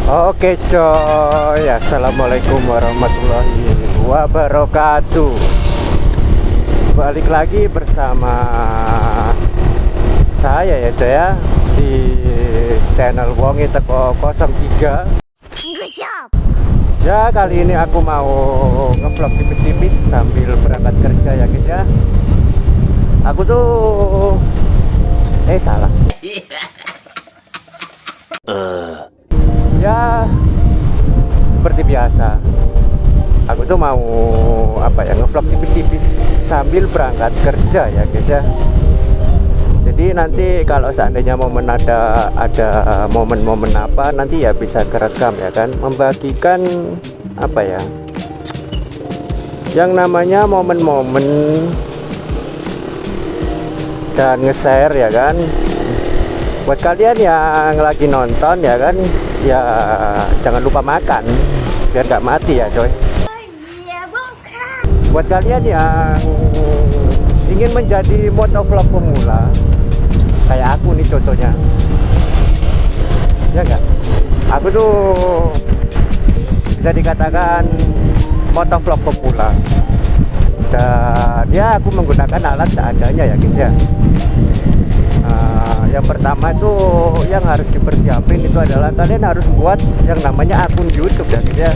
Oke coy, assalamualaikum warahmatullahi wabarakatuh. Balik lagi bersama saya ya coy ya, di channel Wongi Teko 03. Ya, kali ini aku mau ngevlog tipis-tipis sambil berangkat kerja ya guys ya. Aku tuh salah. Ya, seperti biasa aku tuh mau ngevlog tipis-tipis sambil berangkat kerja ya guys ya. Jadi nanti kalau seandainya momen ada momen-momen apa, nanti ya bisa kerekam ya kan, membagikan yang namanya momen-momen dan nge-share ya kan. Buat kalian yang lagi nonton ya kan, ya jangan lupa makan biar gak mati ya coy. Buat kalian yang ingin menjadi motovlog pemula kayak aku nih contohnya, ya enggak, aku tuh bisa dikatakan motovlog pemula. Dan ya aku menggunakan alat seadanya ya guys ya. Yang pertama itu yang harus dipersiapin itu adalah kalian harus buat yang namanya akun YouTube ya guys ya.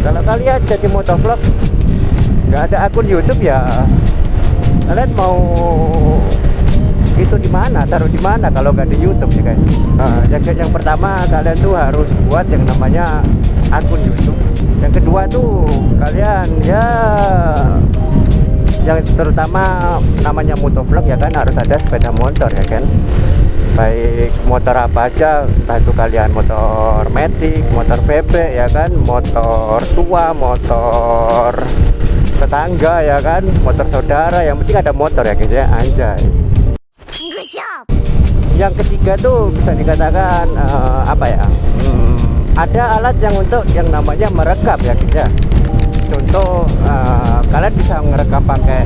Kalau kalian jadi motovlog nggak ada akun YouTube, ya kalian mau itu di mana, taruh di mana kalau nggak di YouTube ya guys. Yang pertama kalian tuh harus buat yang namanya akun YouTube. Yang kedua tuh kalian ya yang terutama namanya motovlog ya kan, harus ada sepeda motor ya kan. Baik motor apa aja, entah itu kalian motor metik, motor bebek ya kan, motor tua, motor tetangga ya kan, motor saudara, yang penting ada motor ya guys ya, anjay. Yang ketiga tuh bisa dikatakan ada alat yang untuk yang namanya merekam ya guys ya. Contoh kalian bisa merekam pakai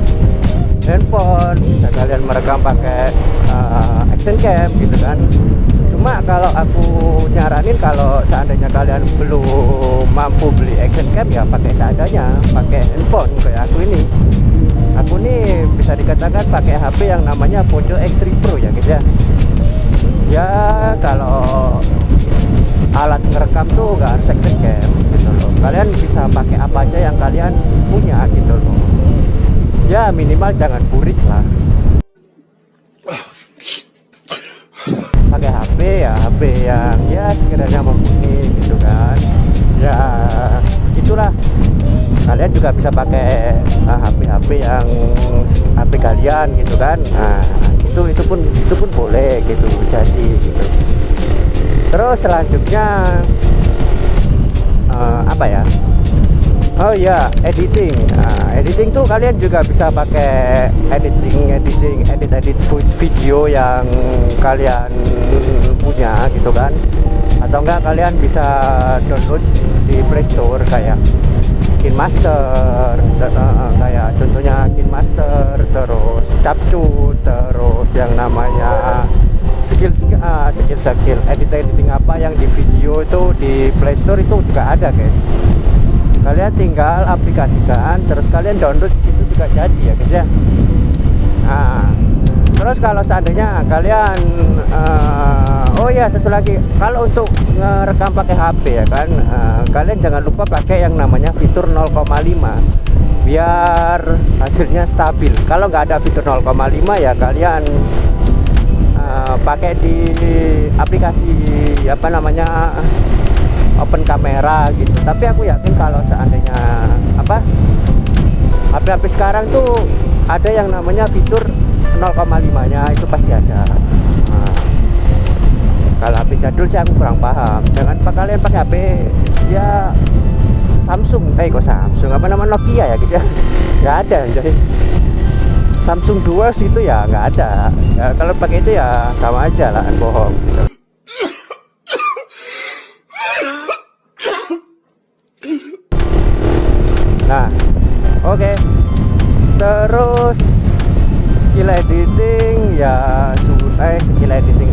handphone, bisa kalian merekam pakai action cam gitu kan. Cuma kalau aku nyaranin, kalau seandainya kalian belum mampu beli action cam, ya pakai seadanya, pakai handphone kayak aku ini. Aku nih bisa dikatakan pakai HP yang namanya Poco X3 Pro ya guys ya. Ya kalau alat ngerekam tuh gak harus action cam gitu loh. Kalian bisa pakai apa aja yang kalian punya gitu loh. Ya minimal jangan burik lah. Pakai HP yang ya sekiranya mumpuni gitu kan. Ya itulah. Kalian juga bisa pakai HP yang HP kalian gitu kan. Nah, itu pun boleh gitu, jadi gitu. Terus selanjutnya editing. Editing tuh kalian juga bisa pakai edit video yang kalian punya gitu kan. Atau enggak kalian bisa download di Play Store kayak KineMaster, kayak contohnya KineMaster, terus CapCut, terus yang namanya skill editing apa yang di video itu di Play Store itu juga ada guys. Kalian tinggal aplikasikan, terus kalian download di situ juga jadi ya guys ya. Nah, terus kalau seandainya kalian satu lagi, kalau untuk ngerekam pakai HP ya kan, kalian jangan lupa pakai yang namanya fitur 0,5 biar hasilnya stabil. Kalau nggak ada fitur 0,5 ya kalian pakai di aplikasi open kamera gitu. Tapi aku yakin kalau seandainya HP sekarang tuh ada yang namanya fitur 0,5 nya, itu pasti ada. Kalau HP jadul sih aku kurang paham. Jangan kalian pakai HP ya Samsung, Nokia ya guys ya. Nggak ada jadi Samsung Duos itu ya nggak ada ya. Kalau pakai itu ya sama aja lah, bohong gitu. Nah oke. Terus skill editing ya,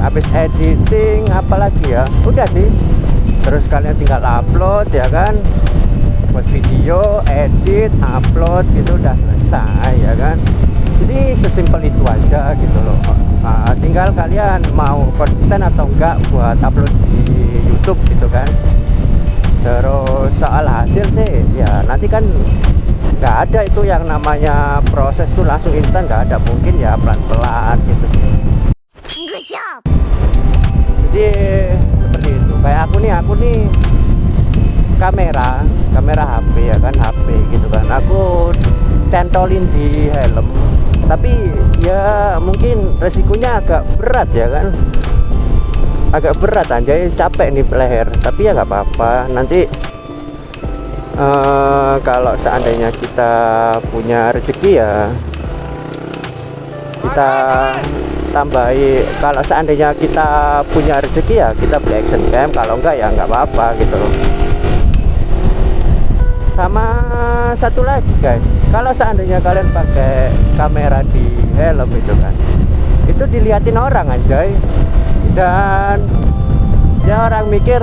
habis editing apalagi ya, udah sih terus kalian tinggal upload ya kan, buat video, edit, upload gitu udah selesai ya kan. Jadi sesimpel itu aja gitu loh. Tinggal kalian mau konsisten atau enggak buat upload di YouTube gitu kan. Terus soal hasil sih ya nanti kan nggak ada itu yang namanya proses tuh langsung instan, nggak ada, mungkin ya pelan-pelan gitu sih. Good job. Jadi seperti itu. Kayak aku nih kamera HP ya kan, HP gitu kan, aku centolin di helm, tapi ya mungkin resikonya agak berat ya kan, agak berat anjay, capek nih leher, tapi ya nggak apa-apa. Nanti kalau seandainya kita punya rezeki ya kita tambahi, kalau seandainya kita punya rezeki ya kita beli action cam, kalau enggak ya nggak apa-apa gitu loh. Sama satu lagi guys, kalau seandainya kalian pakai kamera di helm itu kan, itu diliatin orang anjay, dan ya orang mikir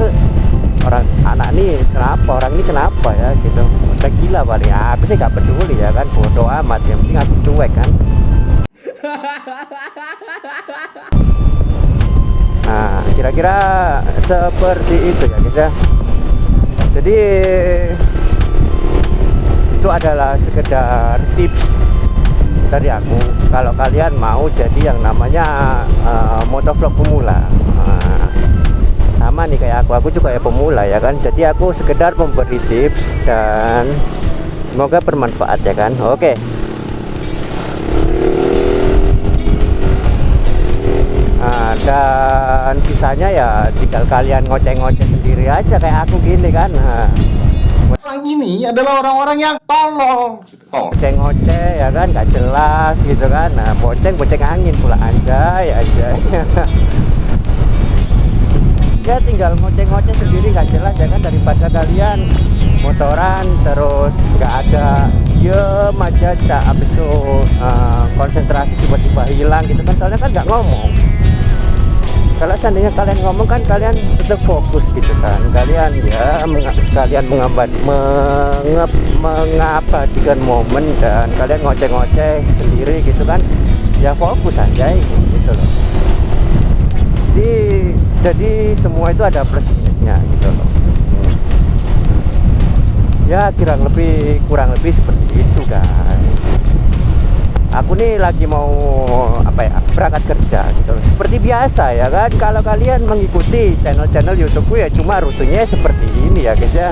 orang anak nih kenapa, orang ini kenapa ya gitu, udah gila paling. Aku sih gak peduli ya kan, bodo amat, yang penting aku cuek kan. Nah kira-kira seperti itu ya guys ya. Jadi itu adalah sekedar tips dari aku kalau kalian mau jadi yang namanya motovlog pemula. Sama nih kayak aku juga ya pemula ya kan, jadi aku sekedar memberi tips dan semoga bermanfaat ya kan. Oke. Dan sisanya ya tinggal kalian ngoceh-ngoceh sendiri aja kayak aku gini kan. Orang ini adalah orang-orang yang tolol, ngoceh-ngoceh ya kan, nggak jelas gitu kan. Nah boceng angin pula anjay aja. Ya tinggal ngoceh-ngoceh sendiri nggak jelas ya kan, daripada kalian motoran terus nggak ada diem aja, abis itu konsentrasi tiba-tiba hilang gitu kan, soalnya kan nggak ngomong. Kalau seandainya kalian ngomong kan kalian tetap fokus gitu kan, kalian ya sekalian mengabadikan momen, dan kalian ngoceh-ngoceh sendiri gitu kan, ya fokus aja gitu loh. Jadi semua itu ada plus minusnya gitu loh. Ya kurang lebih seperti itu guys. Aku nih lagi mau berangkat kerja gitu loh. Seperti biasa ya kan, kalau kalian mengikuti channel YouTubeku ya cuma rutenya seperti ini ya guys ya.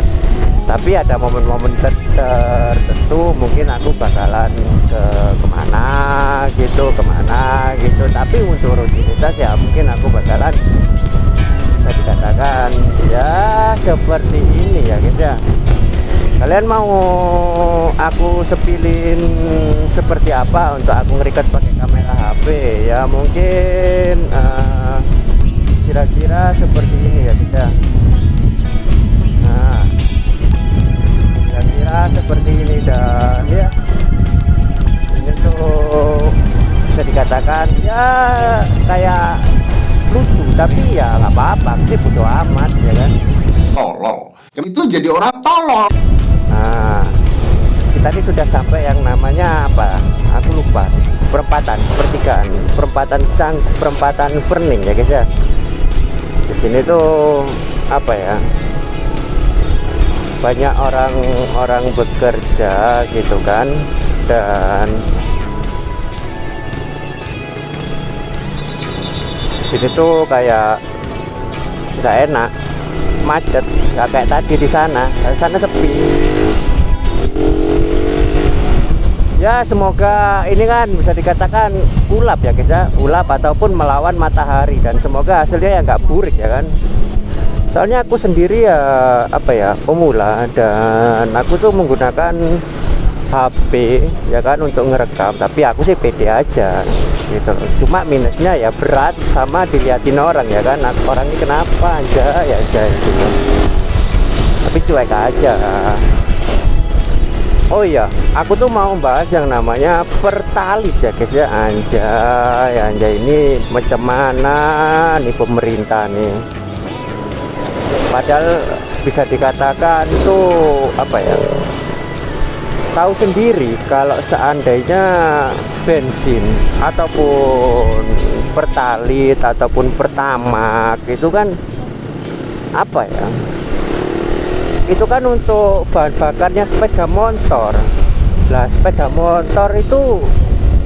Tapi ada momen-momen tertentu mungkin aku bakalan kemana gitu. Tapi untuk rutinitas ya mungkin aku bakalan bisa dikatakan ya seperti ini ya guys ya. Kalian mau aku sepilin seperti apa untuk aku ngerecord pakai kamera HP ya, mungkin kira-kira seperti ini ya kita. Nah kira-kira seperti ini, dan ya ini tuh bisa dikatakan ya kayak lucu, tapi ya nggak apa-apa sih, bodo amat ya kan. tolol. Itu jadi orang tolol. Nah, kita ini sudah sampai yang namanya apa? Aku lupa. Perempatan, pertigaan, perempatan Perning ya guys ya. Di sini tuh apa ya? Banyak orang bekerja gitu kan, dan sini tuh kayak nggak enak, macet, nggak kayak tadi di sana sepi. Ya semoga ini kan bisa dikatakan ulap ya guys ya, ulap ataupun melawan matahari, dan semoga hasilnya ya nggak burik ya kan. Soalnya aku sendiri ya pemula, dan aku tuh menggunakan HP ya kan untuk ngerekam, tapi aku sih pede aja gitu. Cuma minusnya ya berat sama diliatin orang ya kan, orang ini kenapa aja gitu. Tapi cuek aja. Oh iya, aku tuh mau bahas yang namanya Pertalit ya guys ya. Anjay ini macam mana nih pemerintah nih. padahal bisa dikatakan itu apa ya, tahu sendiri kalau seandainya bensin ataupun pertalit ataupun pertamak itu kan apa ya, itu kan untuk bahan bakarnya sepeda motor. Lah sepeda motor itu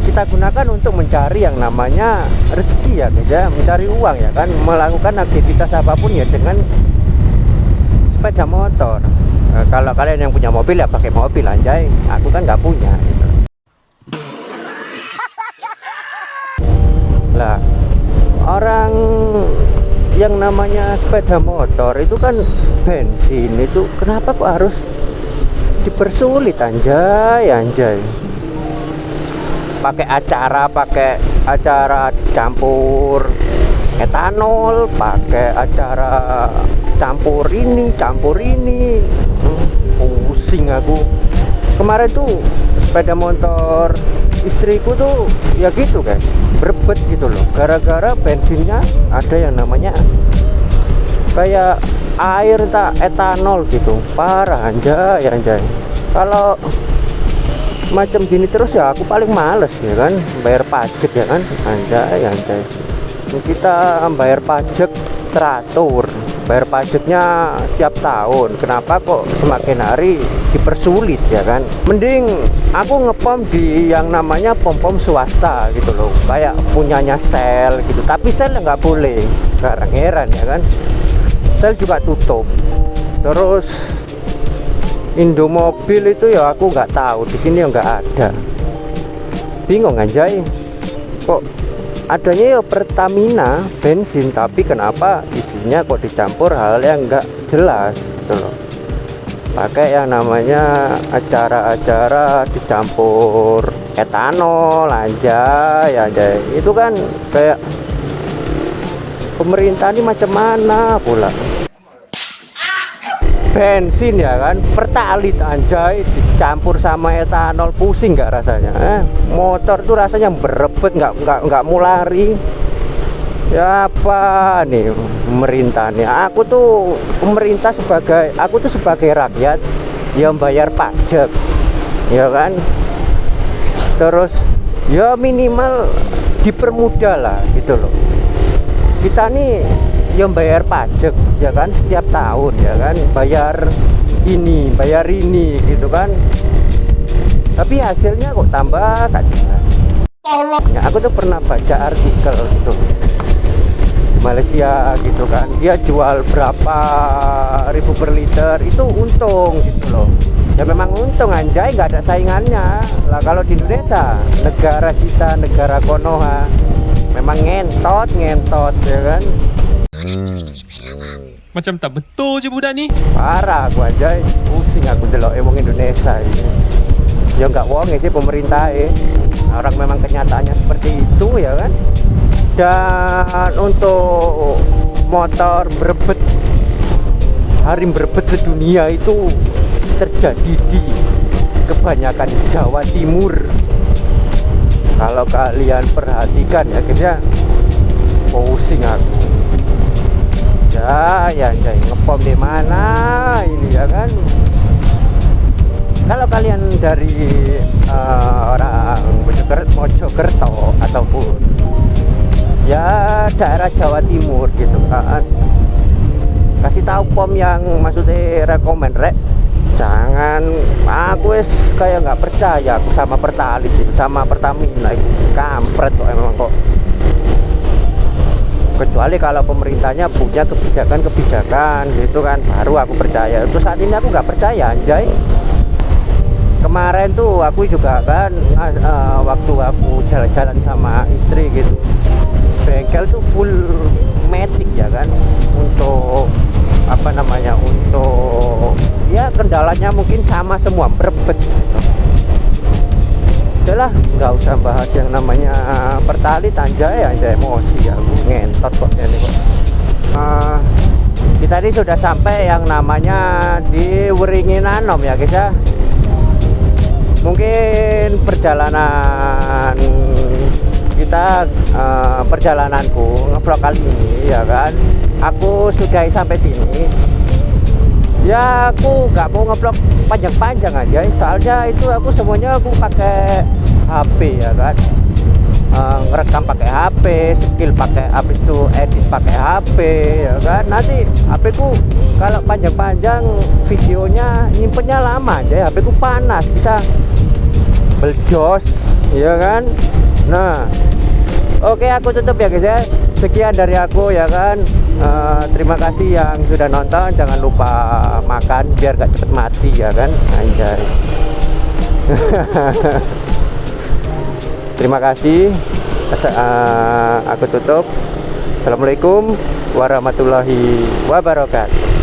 kita gunakan untuk mencari yang namanya rezeki ya guys ya, mencari uang ya kan, melakukan aktivitas apapun ya dengan sepeda motor. Kalau kalian yang punya mobil ya pakai mobil anjay, aku kan nggak punya gitu. Lah orang yang namanya sepeda motor itu kan bensin, itu kenapa kok harus dipersulit anjay, pakai acara dicampur etanol, pakai acara campur ini pusing aku. Kemarin tuh sepeda motor istriku tuh ya gitu guys, berebet gitu loh, gara-gara bensinnya ada yang namanya kayak air tak etanol gitu, parah anjay. Kalau macam gini terus ya aku paling males ya kan, bayar pajak ya kan, anjay. Kita bayar pajak teratur, bayar pajaknya tiap tahun, kenapa kok semakin hari dipersulit ya kan. Mending aku ngepom di yang namanya pom-pom swasta gitu loh, kayak punyanya Shell gitu, tapi Shell nggak boleh sekarang, heran ya kan, Shell juga tutup. Terus Indomobil itu ya aku nggak tahu, di sini ya nggak ada, bingung anjay. Kok adanya ya Pertamina bensin, tapi kenapa isinya kok dicampur hal yang nggak jelas gitu loh, pakai yang namanya acara-acara dicampur etanol anjay. Itu kan kayak pemerintah ini macam mana pula. Bensin ya kan, pertalit anjay dicampur sama etanol, pusing nggak rasanya? Motor tuh rasanya berebet, nggak mau lari. Ya apa nih pemerintah nih? Aku tuh sebagai rakyat yang bayar pajak ya kan, terus ya minimal dipermudah lah gitu loh. Kita nih yang bayar pajak ya kan, setiap tahun ya kan, bayar ini gitu kan, tapi hasilnya kok tambah tak jelas. Ya, aku tuh pernah baca artikel gitu di Malaysia gitu kan, dia jual berapa ribu per liter itu untung gitu loh. Ya memang untung anjay, nggak ada saingannya lah. Kalau di Indonesia, negara kita, negara Konoha, memang ngentot ya kan. Macam tak betul je budak ni. Parah aku anjay, pusing aku delok wong Indonesia ini. Ya nggak wong sih pemerintah orang memang kenyataannya seperti itu ya kan. Dan untuk motor berebet, hari berebet sedunia itu terjadi di kebanyakan Jawa Timur. Kalau kalian perhatikan ya guys ya, pusing aku. Ya ngepom di mana ini ya kan. Kalau kalian dari orang Mojokerto ataupun ya daerah Jawa Timur gitu kan, kasih tahu pom yang maksudnya rekomen rek. Jangan, aku wis kayak nggak percaya aku sama Pertalit gitu, sama Pertamina itu kampret kok emang kok. Kecuali kalau pemerintahnya punya kebijakan gitu kan, baru aku percaya. Terus saat ini aku nggak percaya anjay. Kemarin tuh aku juga kan waktu aku jalan-jalan sama istri gitu, bengkel tuh full matic ya kan, untuk apa namanya, untuk ya kendalanya mungkin sama semua, berebet gitu. Udahlah, nggak usah bahas yang namanya Pertalit anjay, emosi aku ngentot kok ini kok. Kita ini sudah sampai yang namanya di Weringin Anom ya guys ya. Mungkin perjalanan kita, perjalananku ngevlog kali ini ya kan, aku sudahi sampai sini. Ya aku nggak mau ngeblok panjang-panjang aja, soalnya itu aku semuanya aku pakai HP ya kan. Ngerekam pakai HP, skill pakai, habis itu edit pakai HP ya kan. Nanti HP ku kalau panjang-panjang videonya nyimpennya lama aja, HP ku panas, bisa beldos ya kan. Nah, oke, aku tutup ya guys ya. Sekian dari aku ya kan. Terima kasih yang sudah nonton. Jangan lupa makan biar gak cepet mati ya kan. Anjay. Terima kasih. Aku tutup. Assalamualaikum warahmatullahi wabarakatuh.